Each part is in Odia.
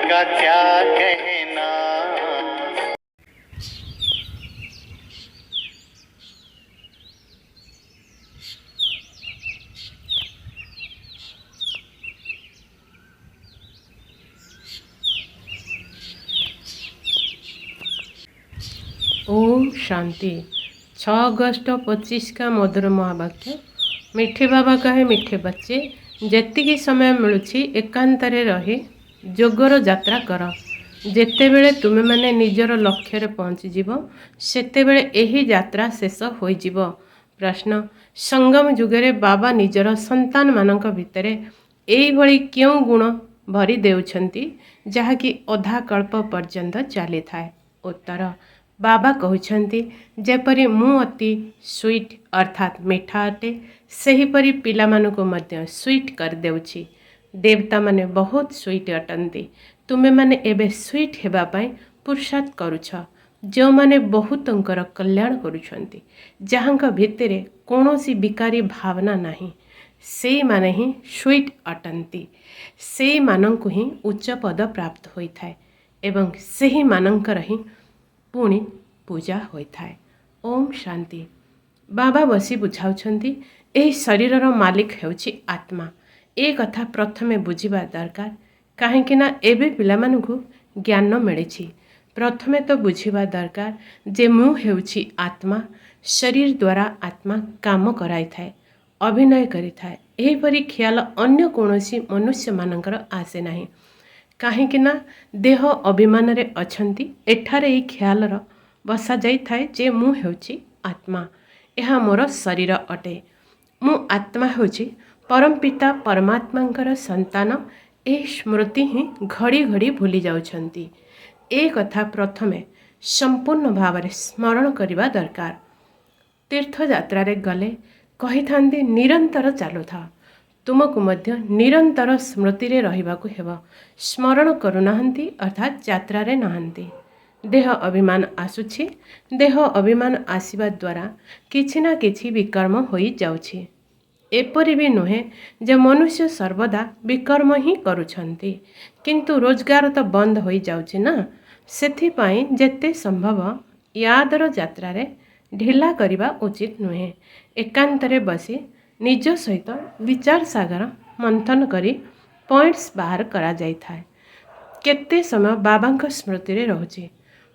का क्या कहना। ओम शांति। 6 अगस्त 25 का मधुर महावाक्य। मिठे बाबा कहे मिठे बच्चे, जेतिकी समय मिलुछि एकांतरे रही जोगर यात्रा कर। जेतेबेले तुमे माने निजर लक्ष्य रे पहुँची जीव सेतेबेले एही यात्रा शेष होई जीव। प्रश्न, संगम जुगरे बाबा निजर संतान मानक भितरे एई भली क्यों गुण भरी देउछंती जहाँकि अधा कल्प पर्यंत चली थाए। उत्तर, बाबा कहउछंती जेपरि मु अति स्वीट अर्थात मीठा अटे सेहीपरि पिलामानकु मध्य स्वीट कर देउछि। देवता माने बहुत स्वीट अटंती। तुमे माने एबे स्वीट हेबा पई पुरुषार्थ करूछ। जो माने बहुतंकर कल्याण करूछंती, जहाँक भितरे कौनसी विकारी भावना नाही, सेई माने ही स्वीट अटंती। सेई मानंकु ही उच्च पद प्राप्त होइथाए एवं सेही मानंकर ही पुणी पूजा होइथाए। ओम शांति। बाबा बसी बुझाउछंती एही शरीरर मालिक हेउछि आत्मा। ए कथा प्रथमे बुझिबा दरकार, काहेकि ना एबे पिलामानकु ज्ञान मिलिछि। प्रथमे तो बुझिबा दरकार जे मु हेउछि आत्मा। शरीर द्वारा आत्मा काम कराइथाए, अभिनय करिथाए। एहीपरि ख्याल अन्य कौनसी मनुष्य मानकर आसे नाही, काहेकि ना देह अभिमान रे अछंती। एठारे एही ख्यालर बसा जाइथाए जे मु हेउछि आत्मा, एहा मोर शरीर अटे। मु आत्मा हेउछि परमपिता परमात्मांकर संतान। ए स्मृति ही घड़ी घड़ी भूली जाउछंती। ए कथा प्रथमे संपूर्ण भाव स्मरण करने दरकार। तीर्थ यात्रा रे गले कही थांती निरंतर चालू था। तुमको मध्य निरंतर स्मृति रे रहिबाकु हेबो। स्मरण करूनाहंती अर्थात यात्रा रे नहांती। देह अभिमान आसुछि। देह अभिमान आसीबा द्वारा किछि ना किछि विकर्म होई जाउछि। एपरि भी नुहे जे मनुष्य सर्वदा विकर्म ही करुछंती, किंतु रोजगार तो बंद होई जाउछि ना। सेथिपाई जेते संभव यादर यात्रा रे ढिला करिबा उचित नुहे। एकांतरे बसी निज सहित विचार सागर मंथन करी पॉइंट्स बाहर करा जाई थाए। केते समय बाबांक स्मृति रे रहुछि।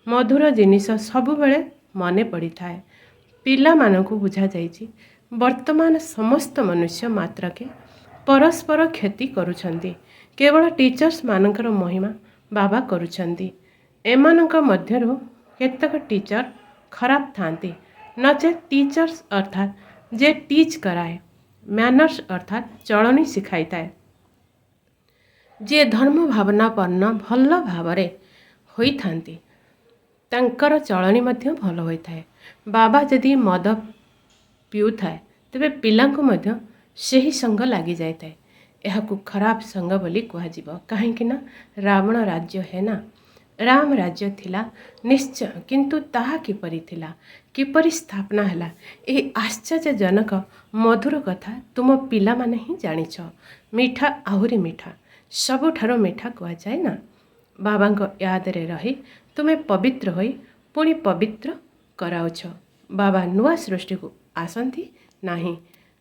मधुर जिनिस सबु बेले मने पड़ी थाए। पिला मानकु बुझा जाइछि वर्तमान समस्त मनुष्य मात्र के परस्पर क्षति करुछंती। केवल टीचर्स मानकर महिमा बाबा करुछंती। एमानक मध्यरु केतक टीचर खराब थांती, नचे टीचर्स अर्थात जे टीच कराए, मैनर्स अर्थात चलनी शिखाई थाए, जे धर्म भावनापन्न भल भावरे होई थांती, तांकर चलनी मध्य भल होई थाए। बाबा यदि मद पिउ थाए तेबे पिलांको मध्य सेही संग लागी जाय थाए। एहाकु खराब संग बोली कुहा जिवो, काहेकि ना रावण राज्य है ना। राम राज्य थिला निश्चय, किंतु ताहा किपरि थिला, किपरि स्थापना हैला, एही आश्चर्यजनक मधुर कथा तुम पिला माने ही जानिछ। मीठा आहुरी मीठा, सबुठारो मीठा कुहा जाए ना। बाबांको याद रे रही तुमे पवित्र होई पुणी पवित्र कराउछ। बाबा नुआ सृष्टि को आसंती नाही।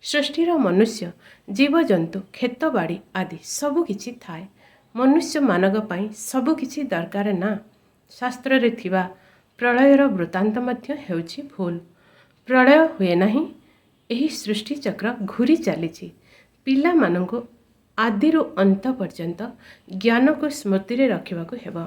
सृष्टिर मनुष्य जीवजंतु खेत बाड़ी आदि सबु किछि थाए। मनुष्य मानव पाई सबु किछि दरकार ना। शास्त्र रे थिबा प्रलयर वृत्तांत मध्य हेउछि भूल। प्रलय हुए नाही, एही सृष्टि चक्र घूरी चलीछि। पिला मानंको आदिरु अंत पर्यंत ज्ञान को स्मृति रे रखिबाकु हेबो।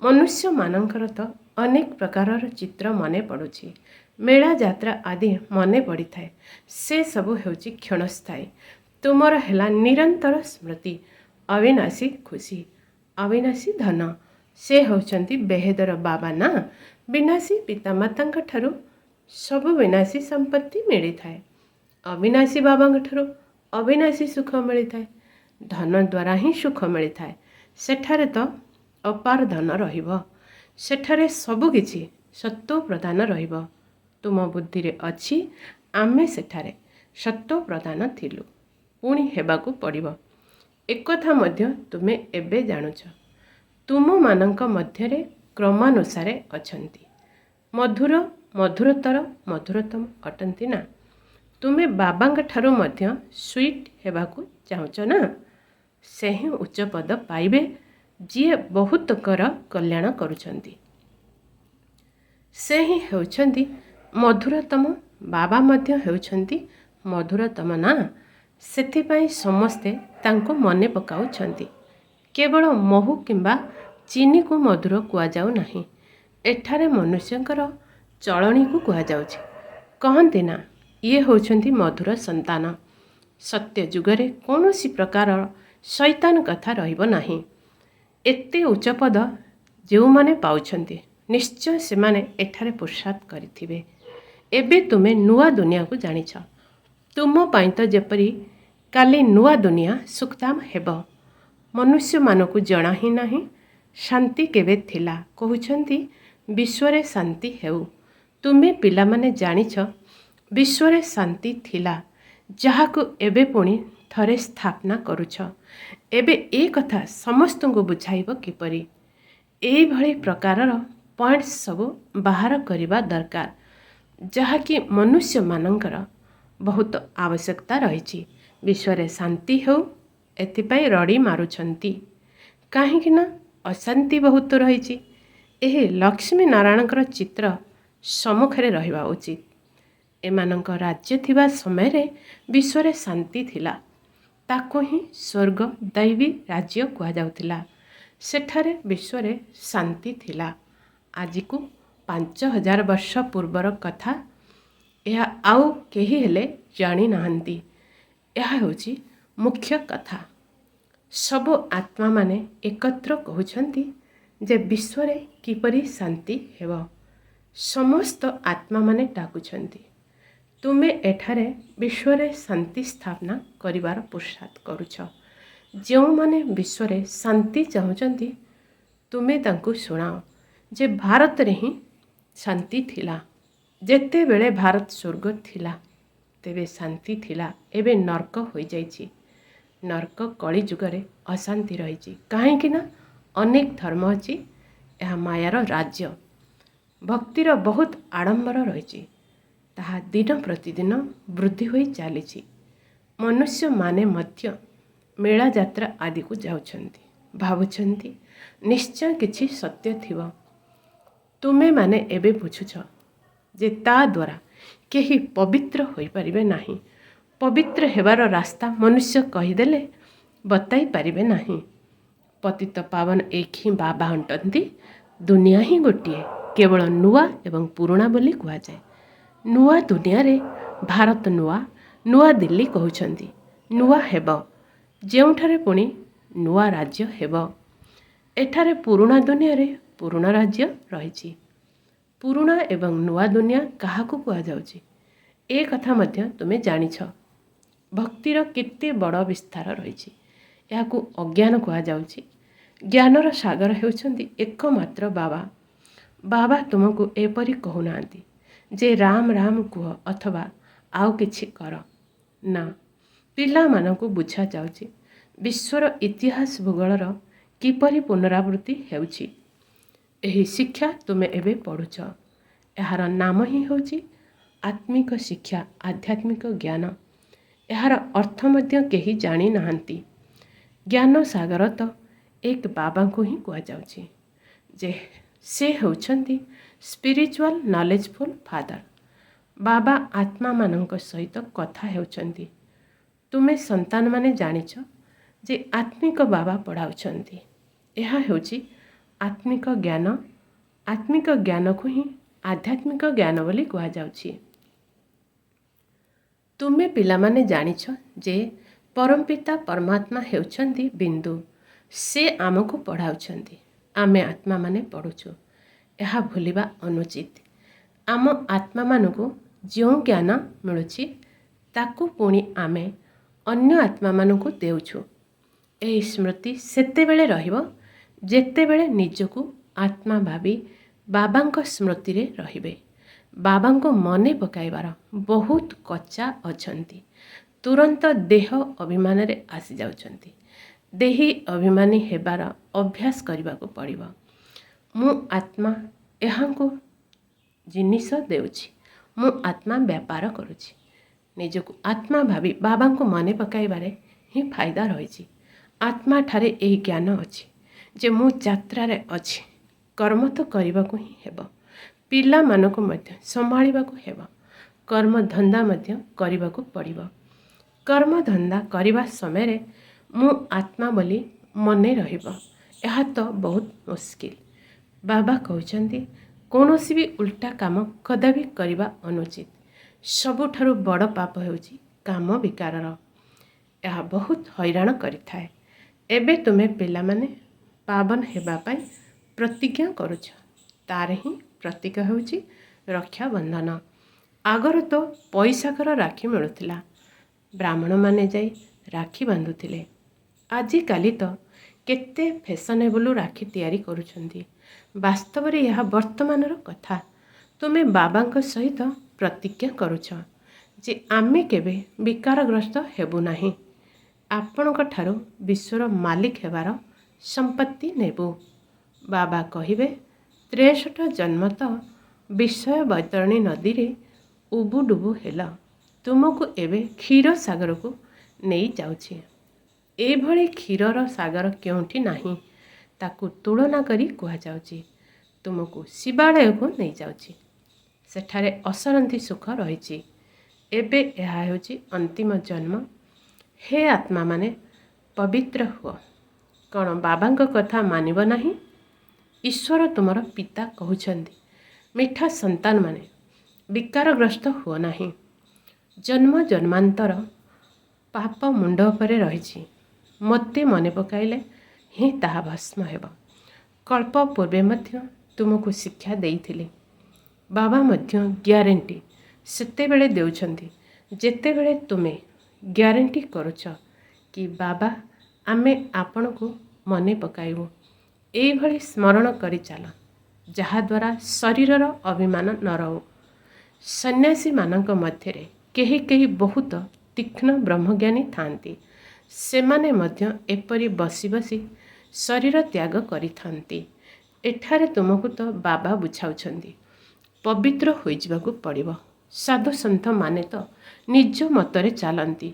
मनुष्य मानंकर तो अनेक प्रकारर चित्र मने पड़ुछि। मेला यात्रा आदि मने पड़ी थाए, से सबु हेउछि क्षणस्थायी। तुमर हेला निरंतर स्मृति, अविनाशी खुशी, अविनाशी धन। से होउछंती बेहेदर बाबा ना। विनाशी पितामातांक ठारू सबु विनाशी संपत्ति मिली थाए। अविनाशी बाबांक ठारू अविनाशी सुख मिली थाए। धन द्वारा ही सुख मिली थाए। सेठारे तो अपार धन रहिबो। सेठारे सबु किछि सत्व प्रदान रहिबो। तुम बुद्धि रे अछि आमे सेठारे सत्व प्रदान थिलु, पुणी हेबाकु पड़िबो। एक कथा मध्य तुमे एबे जानुछ। ତୁମମାନଙ୍କ ମଧ୍ୟରେ କ୍ରମାନୁସାରେ ଅଛନ୍ତି। ମଧୁର ମଧୁରତର ମଧୁରତମ ଅଟନ୍ତି ନା? ତୁମେ ବାବାଙ୍କ ଠାରୁ ମଧ୍ୟ ସୁଇଟ୍ ହେବାକୁ ଚାହୁଁଛ ନା? ସେ ହିଁ ଉଚ୍ଚ ପଦ ପାଇବେ ଯିଏ ବହୁତଙ୍କର କଲ୍ୟାଣ କରୁଛନ୍ତି। ସେ ହିଁ ହେଉଛନ୍ତି ମଧୁରତମ। ବାବା ମଧ୍ୟ ହେଉଛନ୍ତି ମଧୁରତମ ନା? ସେଥିପାଇଁ ସମସ୍ତେ ତାଙ୍କୁ ମନେ ପକାଉଛନ୍ତି। କେବଳ ମହୁ କିମ୍ବା ଚିନିକୁ ମଧୁର କୁହାଯାଉ ନାହିଁ। ଏଠାରେ ମନୁଷ୍ୟଙ୍କର ଚଳଣିକୁ କୁହାଯାଉଛି। କହନ୍ତି ନା, ଇଏ ହେଉଛନ୍ତି ମଧୁର ସନ୍ତାନ। ସତ୍ୟ ଯୁଗରେ କୌଣସି ପ୍ରକାରର ଶୈତାନ କଥା ରହିବ ନାହିଁ। ଏତେ ଉଚ୍ଚ ପଦ ଯେଉଁମାନେ ପାଉଛନ୍ତି, ନିଶ୍ଚୟ ସେମାନେ ଏଠାରେ ପୁରୁଷାର୍ଥ କରିଥିବେ। ଏବେ ତୁମେ ନୂଆ ଦୁନିଆକୁ ଜାଣିଛ। ତୁମ ପାଇଁ ତ ଯେପରି କାଲି ନୂଆ ଦୁନିଆ ସୁକ୍ତାମ ହେବ। ମନୁଷ୍ୟମାନଙ୍କୁ ଜଣା ହିଁ ନାହିଁ ଶାନ୍ତି କେବେ ଥିଲା। କହୁଛନ୍ତି ବିଶ୍ୱରେ ଶାନ୍ତି ହେଉ। ତୁମେ ପିଲାମାନେ ଜାଣିଛ ବିଶ୍ୱରେ ଶାନ୍ତି ଥିଲା, ଯାହାକୁ ଏବେ ପୁଣି ଥରେ ସ୍ଥାପନା କରୁଛ। ଏବେ ଏ କଥା ସମସ୍ତଙ୍କୁ ବୁଝାଇବ କିପରି? ଏଇଭଳି ପ୍ରକାରର ପଏଣ୍ଟସ୍ ସବୁ ବାହାର କରିବା ଦରକାର, ଯାହାକି ମନୁଷ୍ୟମାନଙ୍କର ବହୁତ ଆବଶ୍ୟକତା ରହିଛି। ବିଶ୍ୱରେ ଶାନ୍ତି ହେଉ, ଏଥିପାଇଁ ରଡ଼ି ମାରୁଛନ୍ତି। କାହିଁକି ନା ଅଶାନ୍ତି ବହୁତ ରହିଛି। ଏହି ଲକ୍ଷ୍ମୀ ନାରାୟଣଙ୍କର ଚିତ୍ର ସମ୍ମୁଖରେ ରହିବା ଉଚିତ। ଏମାନଙ୍କ ରାଜ୍ୟ ଥିବା ସମୟରେ ବିଶ୍ୱରେ ଶାନ୍ତି ଥିଲା। ତାକୁ ହିଁ ସ୍ୱର୍ଗ ଦୈବୀ ରାଜ୍ୟ କୁହାଯାଉଥିଲା। ସେଠାରେ ବିଶ୍ୱରେ ଶାନ୍ତି ଥିଲା। ଆଜିକୁ 5000 ବର୍ଷ ପୂର୍ବର କଥା। ଏହା ଆଉ କେହି ହେଲେ ଜାଣିନାହାନ୍ତି। ଏହା ହେଉଛି ମୁଖ୍ୟ କଥା। ସବୁ ଆତ୍ମାମାନେ ଏକତ୍ର କହୁଛନ୍ତି ଯେ ବିଶ୍ୱରେ କିପରି ଶାନ୍ତି ହେବ। ସମସ୍ତ ଆତ୍ମାମାନେ ଡାକୁଛନ୍ତି। ତୁମେ ଏଠାରେ ବିଶ୍ୱରେ ଶାନ୍ତି ସ୍ଥାପନା କରିବାର ପୁରୁଷାର୍ଥ କରୁଛ। ଯେଉଁମାନେ ବିଶ୍ୱରେ ଶାନ୍ତି ଚାହୁଁଛନ୍ତି, ତୁମେ ତାଙ୍କୁ ଶୁଣାଅ ଯେ ଭାରତରେ ହିଁ ଶାନ୍ତି ଥିଲା। ଯେତେବେଳେ ଭାରତ ସ୍ୱର୍ଗ ଥିଲା, ତେବେ ଶାନ୍ତି ଥିଲା। ଏବେ ନର୍କ ହୋଇଯାଇଛି। ନର୍କ କଳି ଯୁଗରେ ଅଶାନ୍ତି ରହିଛି। କାହିଁକି ନା ଅନେକ ଧର୍ମ ଅଛି। ଏହା ମାୟାର ରାଜ୍ୟ। ଭକ୍ତିର ବହୁତ ଆଡ଼ମ୍ବର ରହିଛି। ତାହା ଦିନ ପ୍ରତିଦିନ ବୃଦ୍ଧି ହୋଇ ଚାଲିଛି। ମନୁଷ୍ୟମାନେ ମଧ୍ୟ ମେଳା ଯାତ୍ରା ଆଦିକୁ ଯାଉଛନ୍ତି। ଭାବୁଛନ୍ତି ନିଶ୍ଚୟ କିଛି ସତ୍ୟ ଥିବ। ତୁମେମାନେ ଏବେ ବୁଝୁଛ ଯେ ତା ଦ୍ୱାରା କେହି ପବିତ୍ର ହୋଇପାରିବେ ନାହିଁ। ପବିତ୍ର ହେବାର ରାସ୍ତା ମନୁଷ୍ୟ କହିଦେଲେ ବତାଇ ପାରିବେ ନାହିଁ। ପତିତ ପାବନ ଏକ ହିଁ ବାବା ଅଟନ୍ତି। ଦୁନିଆ ହିଁ ଗୋଟିଏ, କେବଳ ନୂଆ ଏବଂ ପୁରୁଣା ବୋଲି କୁହାଯାଏ। ନୂଆ ଦୁନିଆରେ ଭାରତ ନୂଆ, ନୂଆ ଦିଲ୍ଲୀ କହୁଛନ୍ତି ନୂଆ ହେବ, ଯେଉଁଠାରେ ପୁଣି ନୂଆ ରାଜ୍ୟ ହେବ। ଏଠାରେ ପୁରୁଣା ଦୁନିଆରେ ପୁରୁଣା ରାଜ୍ୟ ରହିଛି। ପୁରୁଣା ଏବଂ ନୂଆ ଦୁନିଆ କାହାକୁ କୁହାଯାଉଛି, ଏ କଥା ମଧ୍ୟ ତୁମେ ଜାଣିଛ। ଭକ୍ତିର କେତେ ବଡ଼ ବିସ୍ତାର ରହିଛି। ଏହାକୁ ଅଜ୍ଞାନ କୁହାଯାଉଛି। ଜ୍ଞାନର ସାଗର ହେଉଛନ୍ତି ଏକମାତ୍ର ବାବା। ବାବା ତୁମକୁ ଏପରି କହୁନାହାନ୍ତି ଯେ ରାମ ରାମ କୁହ ଅଥବା ଆଉ କିଛି କର। ନା, ପିଲାମାନଙ୍କୁ ବୁଝାଯାଉଛି ବିଶ୍ୱର ଇତିହାସ ଭୂଗୋଳର କିପରି ପୁନରାବୃତ୍ତି ହେଉଛି। ଏହି ଶିକ୍ଷା ତୁମେ ଏବେ ପଢ଼ୁଛ। ଏହାର ନାମ ହିଁ ହେଉଛି ଆତ୍ମିକ ଶିକ୍ଷା, ଆଧ୍ୟାତ୍ମିକ ଜ୍ଞାନ। ଏହାର ଅର୍ଥ ମଧ୍ୟ କେହି ଜାଣିନାହାନ୍ତି। ଜ୍ଞାନ ସାଗର ତ ଏକ ବାବାଙ୍କୁ ହିଁ କୁହାଯାଉଛି ଯେ ସେ ହେଉଛନ୍ତି ସ୍ପିରିଚୁଆଲ ନଲେଜଫୁଲ ଫାଦର। ବାବା ଆତ୍ମାମାନଙ୍କ ସହିତ କଥା ହେଉଛନ୍ତି। ତୁମେ ସନ୍ତାନମାନେ ଜାଣିଛ ଯେ ଆତ୍ମିକ ବାବା ପଢ଼ାଉଛନ୍ତି। ଏହା ହେଉଛି ଆତ୍ମିକ ଜ୍ଞାନ। ଆତ୍ମିକ ଜ୍ଞାନକୁ ହିଁ ଆଧ୍ୟାତ୍ମିକ ଜ୍ଞାନ ବୋଲି କୁହାଯାଉଛି। ତୁମେ ପିଲାମାନେ ଜାଣିଛ ଯେ ପରମପିତା ପରମାତ୍ମା ହେଉଛନ୍ତି ବିନ୍ଦୁ। ସେ ଆମକୁ ପଢ଼ାଉଛନ୍ତି। ଆମେ ଆତ୍ମାମାନେ ପଢ଼ୁଛୁ। ଏହା ଭୁଲିବା ଅନୁଚିତ। ଆମ ଆତ୍ମାମାନଙ୍କୁ ଯେଉଁ ଜ୍ଞାନ ମିଳୁଛି, ତାକୁ ପୁଣି ଆମେ ଅନ୍ୟ ଆତ୍ମାମାନଙ୍କୁ ଦେଉଛୁ। ଏହି ସ୍ମୃତି ସେତେବେଳେ ରହିବ ଯେତେବେଳେ ନିଜକୁ ଆତ୍ମା ଭାବି ବାବାଙ୍କ ସ୍ମୃତିରେ ରହିବେ। ବାବାଙ୍କୁ ମନେ ପକାଇବାର ବହୁତ କଚା ଅଛନ୍ତି। ତୁରନ୍ତ ଦେହ ଅଭିମାନରେ ଆସିଯାଉଛନ୍ତି। ଦେହି ଅଭିମାନୀ ହେବାର ଅଭ୍ୟାସ କରିବାକୁ ପଡ଼ିବ। ମୁଁ ଆତ୍ମା ଏହାଙ୍କୁ ଜିନିଷ ଦେଉଛି, ମୁଁ ଆତ୍ମା ବ୍ୟାପାର କରୁଛି। ନିଜକୁ ଆତ୍ମା ଭାବି ବାବାଙ୍କୁ ମନେ ପକାଇବାରେ ହିଁ ଫାଇଦା ରହିଛି। ଆତ୍ମାଠାରେ ଏହି ଜ୍ଞାନ ଅଛି ଯେ ମୁଁ ଯାତ୍ରାରେ ଅଛି। କର୍ମ ତ କରିବାକୁ ହିଁ ହେବ, ପିଲାମାନଙ୍କୁ ମଧ୍ୟ ସମ୍ଭାଳିବାକୁ ହେବ, କର୍ମଧନ୍ଦା ମଧ୍ୟ କରିବାକୁ ପଡ଼ିବ। କର୍ମଧନ୍ଦା କରିବା ସମୟରେ ମୁଁ ଆତ୍ମା ବୋଲି ମନେ ରହିବ, ଏହା ତ ବହୁତ ମୁସ୍କିଲ। ବାବା କହୁଛନ୍ତି କୌଣସି ବି ଉଲ୍ଟା କାମ କଦାପି କରିବା ଅନୁଚିତ। ସବୁଠାରୁ ବଡ଼ ପାପ ହେଉଛି କାମ ବିକାରର। ଏହା ବହୁତ ହଇରାଣ କରିଥାଏ। ଏବେ ତୁମେ ପିଲାମାନେ ପାବନ ହେବା ପାଇଁ ପ୍ରତିଜ୍ଞା କରୁଛ, ତାର ହିଁ ପ୍ରତୀକ ହେଉଛି ରକ୍ଷାବନ୍ଧନ। ଆଗରୁ ତ ପଇସାକର ରାକ୍ଷୀ ମିଳୁଥିଲା, ବ୍ରାହ୍ମଣମାନେ ଯାଇ ରାକ୍ଷୀ ବାନ୍ଧୁଥିଲେ। ଆଜିକାଲି ତ କେତେ ଫ୍ୟାସନେବଲ୍ ରାକ୍ଷୀ ତିଆରି କରୁଛନ୍ତି। ବାସ୍ତବରେ ଏହା ବର୍ତ୍ତମାନର କଥା। ତୁମେ ବାବାଙ୍କ ସହିତ ପ୍ରତିଜ୍ଞା କରୁଛ ଯେ ଆମେ କେବେ ବିକାରଗ୍ରସ୍ତ ହେବୁ ନାହିଁ। ଆପଣଙ୍କ ଠାରୁ ବିଶ୍ୱର ମାଲିକ ହେବାର ସମ୍ପତ୍ତି ନେବୁ। ବାବା କହିବେ 63 ଜନ୍ମ ତ ବିଷୟ ବୈତରଣୀ ନଦୀରେ ଉବୁଡୁବୁ ହେଲ, ତୁମକୁ ଏବେ କ୍ଷୀର ସାଗରକୁ ନେଇ ଯାଉଛି। ଏଭଳି କ୍ଷୀରର ସାଗର କେଉଁଠି ନାହିଁ, ତାକୁ ତୁଳନା କରି କୁହାଯାଉଛି ତୁମକୁ ଶିବାଳୟକୁ ନେଇଯାଉଛି। ସେଠାରେ ଅସରନ୍ତି ସୁଖ ରହିଛି। ଏବେ ଏହା ହେଉଛି ଅନ୍ତିମ ଜନ୍ମ। ହେ ଆତ୍ମାମାନେ ପବିତ୍ର ହୁଅ। କ'ଣ ବାବାଙ୍କ କଥା ମାନିବ ନାହିଁ? ଈଶ୍ୱର ତୁମର ପିତା କହୁଛନ୍ତି ମିଠା ସନ୍ତାନମାନେ ବିକାରଗ୍ରସ୍ତ ହୁଅ ନାହିଁ। ଜନ୍ମ ଜନ୍ମାନ୍ତର ପାପ ମୁଣ୍ଡ ଉପରେ ରହିଛି, ମୋତେ ମନେ ପକାଇଲେ ହିଁ ତାହା ଭସ୍ମ ହେବ। କଳ୍ପ ପୂର୍ବେ ମଧ୍ୟ ତୁମକୁ ଶିକ୍ଷା ଦେଇଥିଲି। ବାବା ମଧ୍ୟ ଗ୍ୟାରେଣ୍ଟି ସେତେବେଳେ ଦେଉଛନ୍ତି ଯେତେବେଳେ ତୁମେ ଗ୍ୟାରେଣ୍ଟି କରୁଛ କି ବାବା ଆମେ ଆପଣଙ୍କୁ ମନେ ପକାଇବୁ। ଏଇଭଳି ସ୍ମରଣ କରି ଚାଲ, ଯାହାଦ୍ୱାରା ଶରୀରର ଅଭିମାନ ନ ରହୁ। ସନ୍ନ୍ୟାସୀମାନଙ୍କ ମଧ୍ୟରେ କେହି କେହି ବହୁତ ତୀକ୍ଷ୍ଣ ବ୍ରହ୍ମଜ୍ଞାନୀ ଥାଆନ୍ତି। ସେମାନେ ମଧ୍ୟ ଏପରି ବସି ବସି ଶରୀର ତ୍ୟାଗ କରିଥାନ୍ତି। ଏଠାରେ ତୁମକୁ ତ ବାବା ବୁଝାଉଛନ୍ତି ପବିତ୍ର ହୋଇଯିବାକୁ ପଡ଼ିବ। ସାଧୁସନ୍ଥମାନେ ତ ନିଜ ମତରେ ଚାଲନ୍ତି।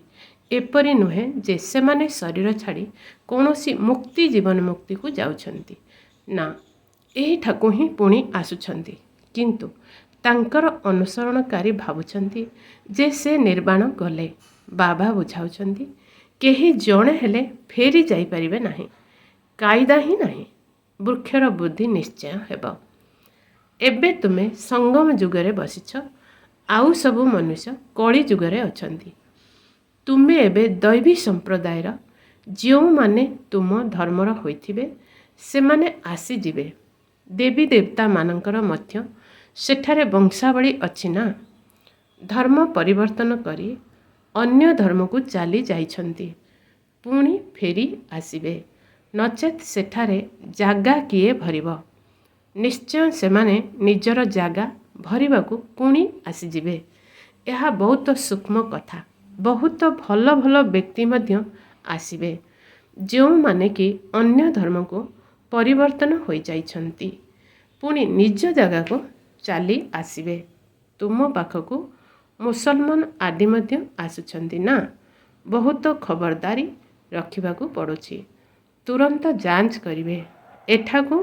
ଏପରି ନୁହେଁ ଯେ ସେମାନେ ଶରୀର ଛାଡ଼ି କୌଣସି ମୁକ୍ତି ଜୀବନ ମୁକ୍ତିକୁ ଯାଉଛନ୍ତି। ନା, ଏହିଠାକୁ ହିଁ ପୁଣି ଆସୁଛନ୍ତି, କିନ୍ତୁ ତାଙ୍କର ଅନୁସରଣକାରୀ ଭାବୁଛନ୍ତି ଯେ ସେ ନିର୍ବାଣ ଗଲେ। ବାବା ବୁଝାଉଛନ୍ତି କେହି ଜଣେ ହେଲେ ଫେରି ଯାଇପାରିବେ ନାହିଁ। କାଇଦା ହିଁ ନାହିଁ। ବୃକ୍ଷର ବୃଦ୍ଧି ନିଶ୍ଚୟ ହେବ। ଏବେ ତୁମେ ସଙ୍ଗମ ଯୁଗରେ ବସିଛ, ଆଉ ସବୁ ମନୁଷ୍ୟ କଳି ଯୁଗରେ ଅଛନ୍ତି। ତୁମେ ଏବେ ଦୈବୀ ସମ୍ପ୍ରଦାୟର। ଯେଉଁମାନେ ତୁମ ଧର୍ମର ହୋଇଥିବେ ସେମାନେ ଆସିଯିବେ। ଦେବୀ ଦେବତାମାନଙ୍କର ମଧ୍ୟ ସେଠାରେ ବଂଶାବଳୀ ଅଛି ନା। ଧର୍ମ ପରିବର୍ତ୍ତନ କରି ଅନ୍ୟ ଧର୍ମକୁ ଚାଲି ଯାଇଛନ୍ତି, ପୁଣି ଫେରି ଆସିବେ। ନଚେତ୍ ସେଠାରେ ଜାଗା କିଏ ଭରିବ? ନିଶ୍ଚୟ ସେମାନେ ନିଜର ଜାଗା ଭରିବାକୁ ପୁଣି ଆସିଯିବେ। ଏହା ବହୁତ ସୂକ୍ଷ୍ମ କଥା। ବହୁତ ଭଲ ଭଲ ବ୍ୟକ୍ତି ମଧ୍ୟ ଆସିବେ, ଯେଉଁମାନେ କି ଅନ୍ୟ ଧର୍ମକୁ ପରିବର୍ତ୍ତନ ହୋଇଯାଇଛନ୍ତି, ପୁଣି ନିଜ ଜାଗାକୁ ଚାଲି ଆସିବେ। ତୁମ ପାଖକୁ ମୁସଲମାନ ଆଦି ମଧ୍ୟ ଆସୁଛନ୍ତି ନା। ବହୁତ ଖବରଦାରୀ ରଖିବାକୁ ପଡ଼ୁଛି। ତୁରନ୍ତ ଯାଞ୍ଚ କରିବେ ଏଠାକୁ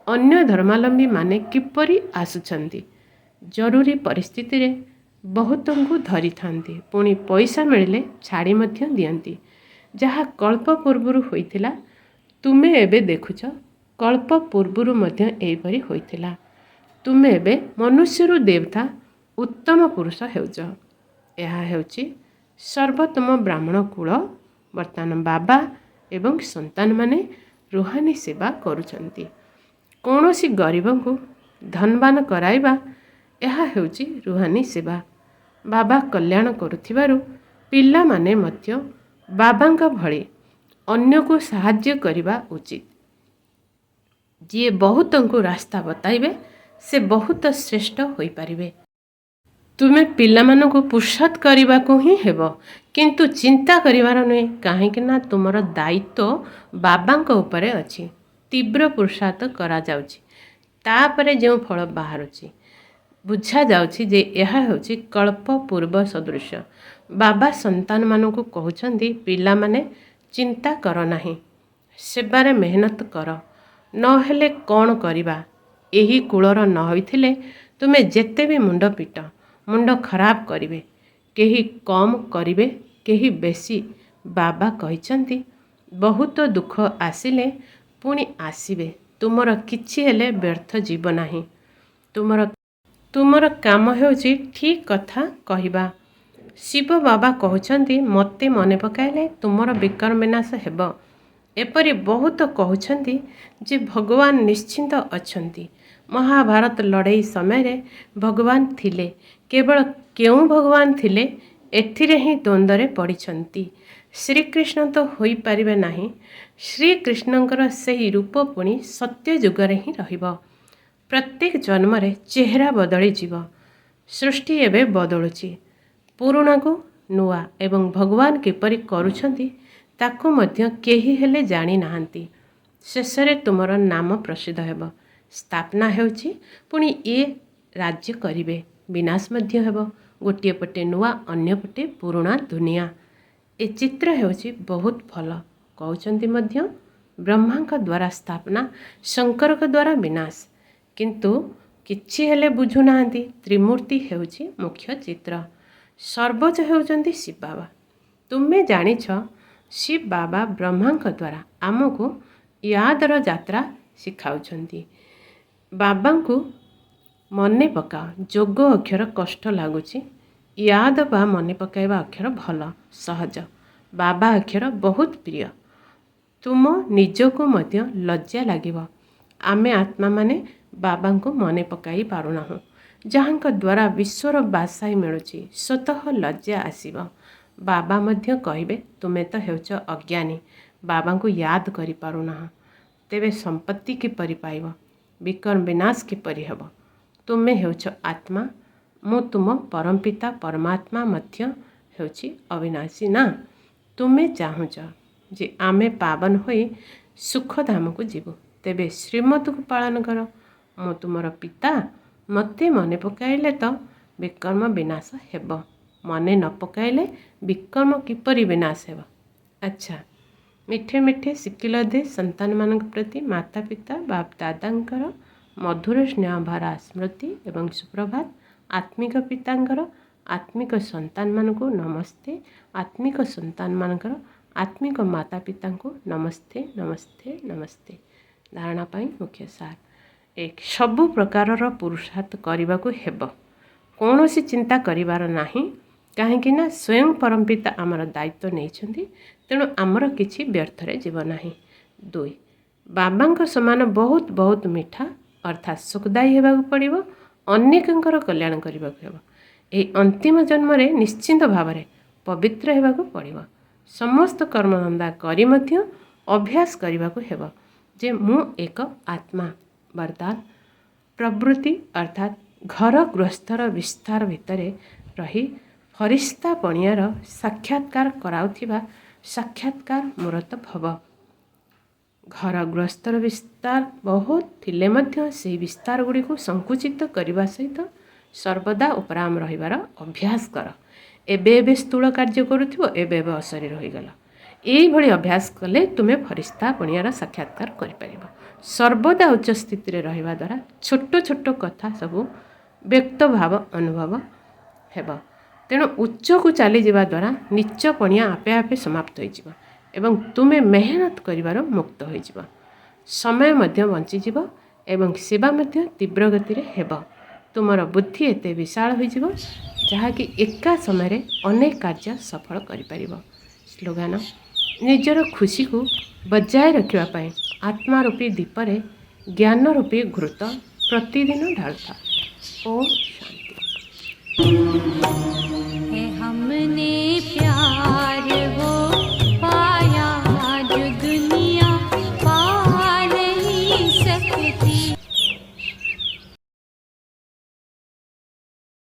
ଅନ୍ୟ ଧର୍ମାବଲମ୍ବୀମାନେ କିପରି ଆସୁଛନ୍ତି। ଜରୁରୀ ପରିସ୍ଥିତିରେ ବହୁତଙ୍କୁ ଧରିଥାନ୍ତି, ପୁଣି ପଇସା ମିଳିଲେ ଛାଡ଼ି ମଧ୍ୟ ଦିଅନ୍ତି। ଯାହା କଳ୍ପ ପୂର୍ବରୁ ହୋଇଥିଲା ତୁମେ ଏବେ ଦେଖୁଛ, କଳ୍ପ ପୂର୍ବରୁ ମଧ୍ୟ ଏହିପରି ହୋଇଥିଲା। ତୁମେ ଏବେ ମନୁଷ୍ୟରୁ ଦେବତା ଉତ୍ତମ ପୁରୁଷ ହେଉଛ। ଏହା ହେଉଛି ସର୍ବୋତ୍ତମ ବ୍ରାହ୍ମଣ କୂଳ। ବର୍ତ୍ତମାନ ବାବା ଏବଂ ସନ୍ତାନମାନେ ରୁହାନୀ ସେବା କରୁଛନ୍ତି। କୌଣସି ଗରିବଙ୍କୁ ଧନବାନ କରାଇବା, ଏହା ହେଉଛି ରୁହାନୀ ସେବା। ବାବା କଲ୍ୟାଣ କରୁଥିବାରୁ ପିଲାମାନେ ମଧ୍ୟ ବାବାଙ୍କ ଭଳି ଅନ୍ୟକୁ ସାହାଯ୍ୟ କରିବା ଉଚିତ। ଯିଏ ବହୁତଙ୍କୁ ରାସ୍ତା ବତାଇବେ ସେ ବହୁତ ଶ୍ରେଷ୍ଠ ହୋଇପାରିବେ। ତୁମେ ପିଲାମାନଙ୍କୁ ପୁରୁଷାର୍ଥ କରିବାକୁ ହିଁ ହେବ, किंतु चिंता करिवार नुहे कहीं ना तुमर दायित्व बाबांक उपरे अछि। तीव्र पुरुषार्थ करा जाउछि तापरे जो फल बाहरुछि बुझा जाउछि जे यह होछि कल्प पूर्व सदृश। बाबा संतान मानकु कहउछन्ति पिला माने चिंता कर नाही, सेबारे मेहनत कर, नहेले कौन करिबा। एही कूलर न होइथिले तुमे जेते भी मुंड पिट मुंड खराब करिवे, केही कम करिवे केही बेसी। बाबा कहिछन्ति बहुत दुख आसिले पुणी आसिबे, तुमर किछि हेले व्यर्थ जीव नाही। तुमर काम हेउछि ठीक कथा कहिबा। शिव बाबा कहउछन्ति मते मने पकाइले तुमर विकर्म विनाश हेब। एपरि बहुत कहउछन्ति जे भगवान निश्चिंत अछन्ति। महाभारत लड़ाई समय भगवान थिले, केवल केउं भगवान थिले एथिरे ही द्वंद्वरे पड़िछन्ति। श्रीकृष्ण तो होई पारिबे नाही। श्रीकृष्णଙ୍କର ସେହି रूप पुणी सत्य जुगरे ही रहिब। प्रत्येक जन्मरे चेहरा बदली जीव। सृष्टि एबे बदलुछि, पुरुणा को नुआ एवं भगवान किपरि करूछन्ति ताकू मध्य केही हेले जानी नाहंती। शेषरे तुमर नाम प्रसिद्ध हेब। स्थापना हेउछि पुणी ए राज्य करिवे, विनाश मध्य हेब। गोटिए पटे नुआ अन्य पटे पुरुणा दुनिया। ए चित्र हेउछि बहुत भल। कहउछन्ति मध्य ब्रह्मांक द्वारा स्थापना, शंकरक द्वारा विनाश। किंतु किछि हेले बुझु नाहंती त्रिमूर्ति हेउछि मुख्य चित्र। सर्वोच्च हेउछन्ति शिव बाबा। तुमे जानिछ शिव बाबा ब्रह्मांक द्वारा आमको यादर यात्रा शिखाउछन्ति। बाबांकु मने पकाओ। जोग अक्षर कष्ट लागुछि, याद बा मने पकाइबा अक्षर भल सहज। बाबा अक्षर बहुत प्रिय। तुम निजको मध्य लज्जा लागिब। आमे आत्मा माने बाबांकु मने पकाई पारुनाहु। जहांक द्वारा विश्वर बासाई मिलुछि स्वतः लज्जा आसीब। बाबा मध्य कहिबे तुमे तो हेउछ अज्ञानी, बाबांकु याद करि पारुनाह, तेबे संपत्ति किपरि पाइब, विकर्म विनाश किपरि हेब। तुमे हेउछ आत्मा, मु तुम परमपिता परमात्मा मध्य हेउछि अविनाशी ना। तुमे चाहुछ जे आमे पावन होई सुखधाम को जीवु, तेबे श्रीमत को पालन कर। मु तुमर पिता, मते मने पकाइले तो विकर्म विनाश हेब, मने न पकाइले विकर्म किपरि विनाश हेब। अच्छा, मिठे मिठे शिकिल दे संतान मानक प्रति माता पिता बाप दादांकर मधुर स्नेह भरा स्मृति एवं सुप्रभात। आत्मिक पितांकर आत्मिक संतान मानकु नमस्ते। आत्मिक संतान मानकर आत्मिक माता पिता को नमस्ते नमस्ते नमस्ते। धारणा पाई मुख्य सार एक, सबु प्रकारर पुरुषार्थ करने हेब, कौन सी चिंता करिवार नाही। कहीं ना स्वयं परमपिता आमर दायित्व नहीं, तेणु आमर किछि व्यर्थरे जीव नाही। 2, बाबांक समान बहुत बहुत मीठा अर्थात सुखदायी हेबाकु पड़िबो, अनेकंकर कल्याण करिबाकु हेबो। एही अंतिम जन्म रे निश्चिंत भावरे पवित्र हेबाकु पड़िबो। समस्त कर्मधंदा करी मध्य अभ्यास करिबाकु हेबो जे मु एक आत्मा। वरदान, प्रवृत्ति अर्थात घर गृहस्थर विस्तार भितरे रही फरिश्ता पणियार साक्षात्कार कराउथिबा साक्षात्कार मूर्त भव। घर गृहस्थर विस्तार बहुत थिले मध्य से विस्तार गुड़ी को संकुचित करने सहित सर्वदा उपराम रहिबार अभ्यास कर। एबे स्थूल कार्य करुथिबो, एबे अशरीर होइगला। एई भली अभ्यास कले तुमे फरिश्ता पणियार साक्षात्कार करि परिबो। सर्वदा उच्च स्थिति रे रहिबा द्वारा छोट छोट कथा सबु व्यक्त भाव अनुभव हेब। तेणु उच्च को चली जावा द्वारा नीच पणिया आपे आपे समाप्त होइजिबो एवं तुमे मेहनत करिवार मुक्त होइजिबो। समय मध्य बंचीजिबो एवं सेवा मध्य तीव्र गति रे हेब। तुमर बुद्धि एते विशाल होइजिबो जहाँकि एका समय रे अनेक कार्य सफल करि परिबो। स्लोगान, निजर खुशी को बजाय रखिबा पई आत्मा रूपी दीपरे ज्ञान रूपी घृत प्रतिदिन ढालता। ओम शांति। है हमने प्यार वो पाया जो दुनिया पा नहीं सकती।